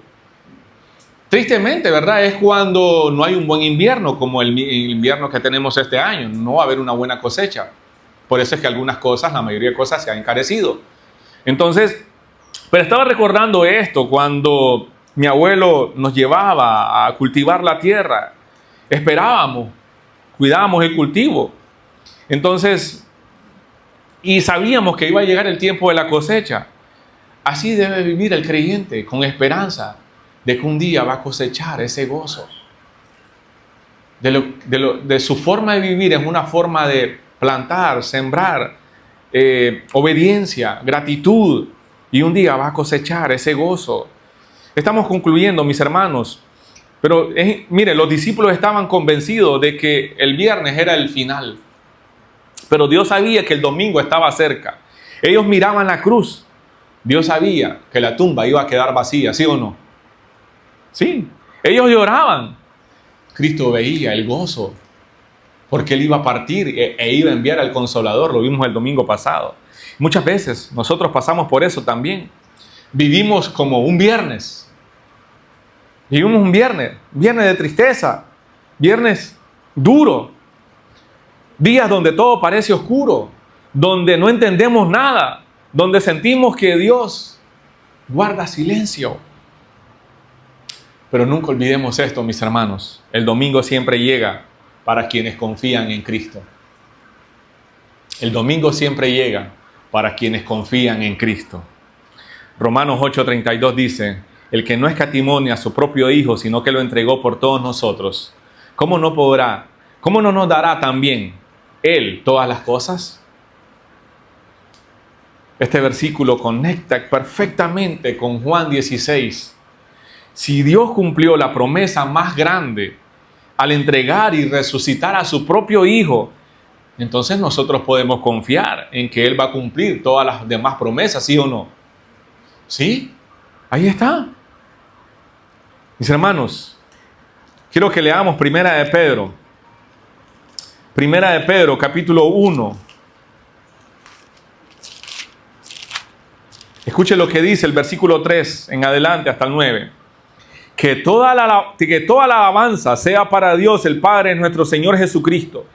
S1: Tristemente, ¿verdad? Es cuando no hay un buen invierno, como el invierno que tenemos este año. No va a haber una buena cosecha. Por eso es que algunas cosas, la mayoría de cosas se han encarecido. Entonces, pero estaba recordando esto cuando mi abuelo nos llevaba a cultivar la tierra. Esperábamos, cuidábamos el cultivo. Entonces, y sabíamos que iba a llegar el tiempo de la cosecha. Así debe vivir el creyente, con esperanza de que un día va a cosechar ese gozo. De su forma de vivir es una forma de plantar, sembrar, obediencia, gratitud, y un día va a cosechar ese gozo. Estamos concluyendo, mis hermanos, pero mire, los discípulos estaban convencidos de que el viernes era el final, pero Dios sabía que el domingo estaba cerca. Ellos miraban la cruz. Dios sabía que la tumba iba a quedar vacía, ¿sí o no? Sí, ellos lloraban. Cristo veía el gozo, porque Él iba a partir e iba a enviar al Consolador, lo vimos el domingo pasado. Muchas veces nosotros pasamos por eso también. Vivimos como un viernes. Vivimos un viernes de tristeza, viernes duro, días donde todo parece oscuro, donde no entendemos nada, donde sentimos que Dios guarda silencio. Pero nunca olvidemos esto, mis hermanos. El domingo siempre llega para quienes confían en Cristo. El domingo siempre llega para quienes confían en Cristo. Romanos 8:32 dice, el que no escatimó ni a su propio Hijo, sino que lo entregó por todos nosotros, ¿cómo no nos dará también Él todas las cosas? Este versículo conecta perfectamente con Juan 16. Si Dios cumplió la promesa más grande al entregar y resucitar a su propio Hijo, entonces nosotros podemos confiar en que Él va a cumplir todas las demás promesas, ¿sí o no? ¿Sí? Ahí está. Mis hermanos, quiero que leamos Primera de Pedro. Primera de Pedro, capítulo 1. Escuche lo que dice el versículo 3 en adelante hasta el 9. Que toda la alabanza sea para Dios, el Padre de nuestro Señor Jesucristo.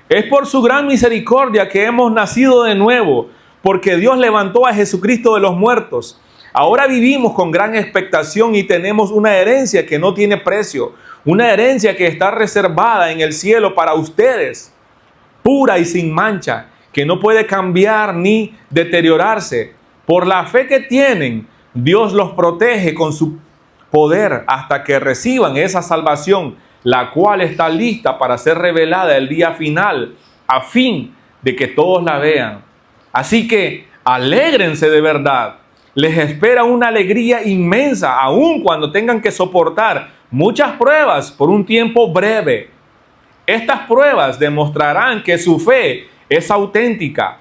S1: Es por su gran misericordia que hemos nacido de nuevo, porque Dios levantó a Jesucristo de los muertos. Ahora vivimos con gran expectación y tenemos una herencia que no tiene precio, una herencia que está reservada en el cielo para ustedes, pura y sin mancha, que no puede cambiar ni deteriorarse. Por la fe que tienen, Dios los protege con su poder hasta que reciban esa salvación, la cual está lista para ser revelada el día final, a fin de que todos la vean. Así que alégrense de verdad. Les espera una alegría inmensa, aun cuando tengan que soportar muchas pruebas por un tiempo breve. Estas pruebas demostrarán que su fe es auténtica.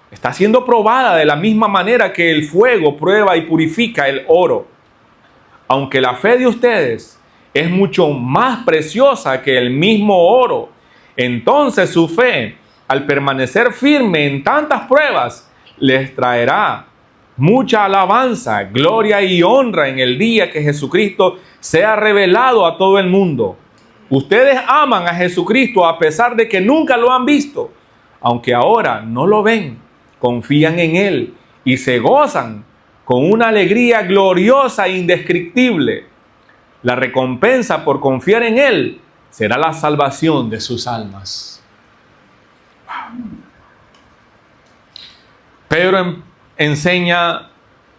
S1: Está siendo probada de la misma manera que el fuego prueba y purifica el oro. Aunque la fe de ustedes es mucho más preciosa que el mismo oro, entonces su fe, al permanecer firme en tantas pruebas, les traerá mucha alabanza, gloria y honra en el día que Jesucristo sea revelado a todo el mundo. Ustedes aman a Jesucristo a pesar de que nunca lo han visto. Aunque ahora no lo ven, confían en Él y se gozan con una alegría gloriosa e indescriptible. La recompensa por confiar en Él será la salvación de sus almas. Pedro enseña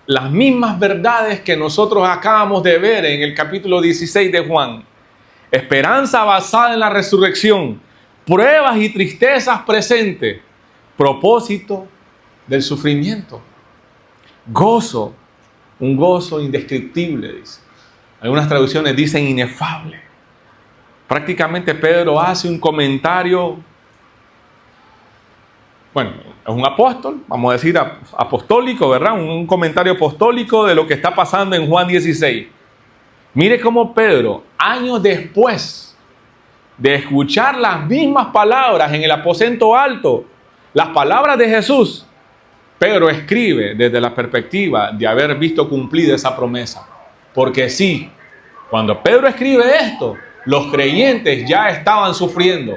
S1: las mismas verdades que nosotros acabamos de ver en el capítulo 16 de Juan. Esperanza basada en la resurrección, pruebas y tristezas presentes, propósito del sufrimiento, gozo, un gozo indescriptible, dice. Algunas traducciones dicen inefable. Prácticamente Pedro hace un comentario, bueno, es un apóstol, vamos a decir apostólico, ¿verdad? Un comentario apostólico de lo que está pasando en Juan 16. Mire cómo Pedro, años después de escuchar las mismas palabras en el aposento alto, las palabras de Jesús, Pedro escribe desde la perspectiva de haber visto cumplida esa promesa. Porque sí, cuando Pedro escribe esto, los creyentes ya estaban sufriendo.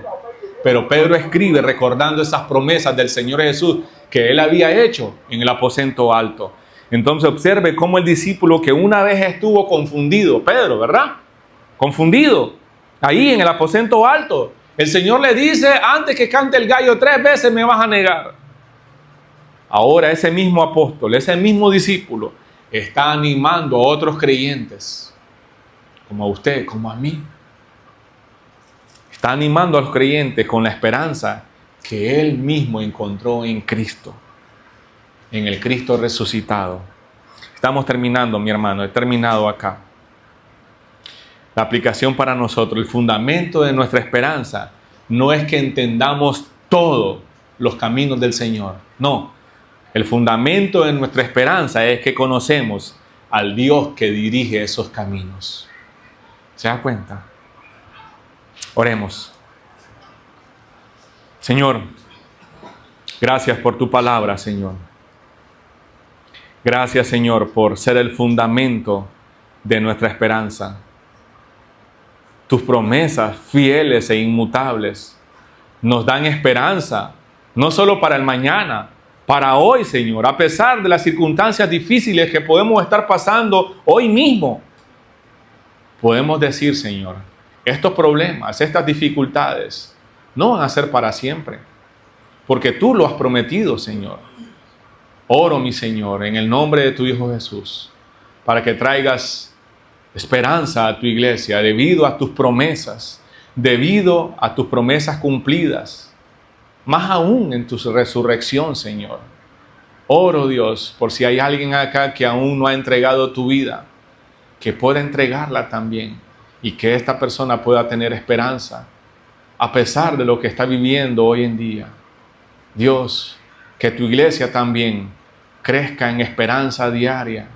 S1: Pero Pedro escribe recordando esas promesas del Señor Jesús que él había hecho en el aposento alto. Entonces observe cómo el discípulo que una vez estuvo confundido, Pedro, ¿verdad? Confundido, ahí en el aposento alto. El Señor le dice, antes que cante el gallo 3 veces me vas a negar. Ahora ese mismo apóstol, ese mismo discípulo, está animando a otros creyentes, como a usted, como a mí. Está animando a los creyentes con la esperanza que Él mismo encontró en Cristo, en el Cristo resucitado. Estamos terminando, mi hermano, he terminado acá. La aplicación para nosotros, el fundamento de nuestra esperanza, no es que entendamos todos los caminos del Señor, no. El fundamento de nuestra esperanza es que conocemos al Dios que dirige esos caminos. ¿Se da cuenta? Oremos. Señor, gracias por tu palabra, Señor. Gracias, Señor, por ser el fundamento de nuestra esperanza. Tus promesas fieles e inmutables nos dan esperanza, no solo para el mañana, para hoy, Señor, a pesar de las circunstancias difíciles que podemos estar pasando hoy mismo. Podemos decir, Señor, estos problemas, estas dificultades, no van a ser para siempre, porque tú lo has prometido, Señor. Oro, mi Señor, en el nombre de tu Hijo Jesús, para que traigas esperanza a tu iglesia debido a tus promesas, debido a tus promesas cumplidas, más aún en tu resurrección, Señor. Oro, Dios, por si hay alguien acá que aún no ha entregado tu vida, que pueda entregarla también y que esta persona pueda tener esperanza a pesar de lo que está viviendo hoy en día. Dios, que tu iglesia también crezca en esperanza diaria,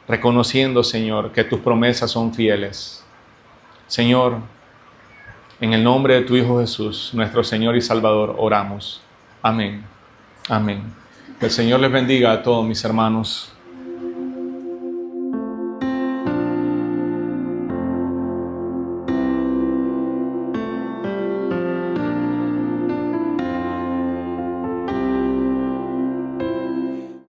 S1: reconociendo, Señor, que tus promesas son fieles. Señor, en el nombre de tu Hijo Jesús, nuestro Señor y Salvador, oramos. Amén. Amén. Que el Señor les bendiga a todos mis hermanos.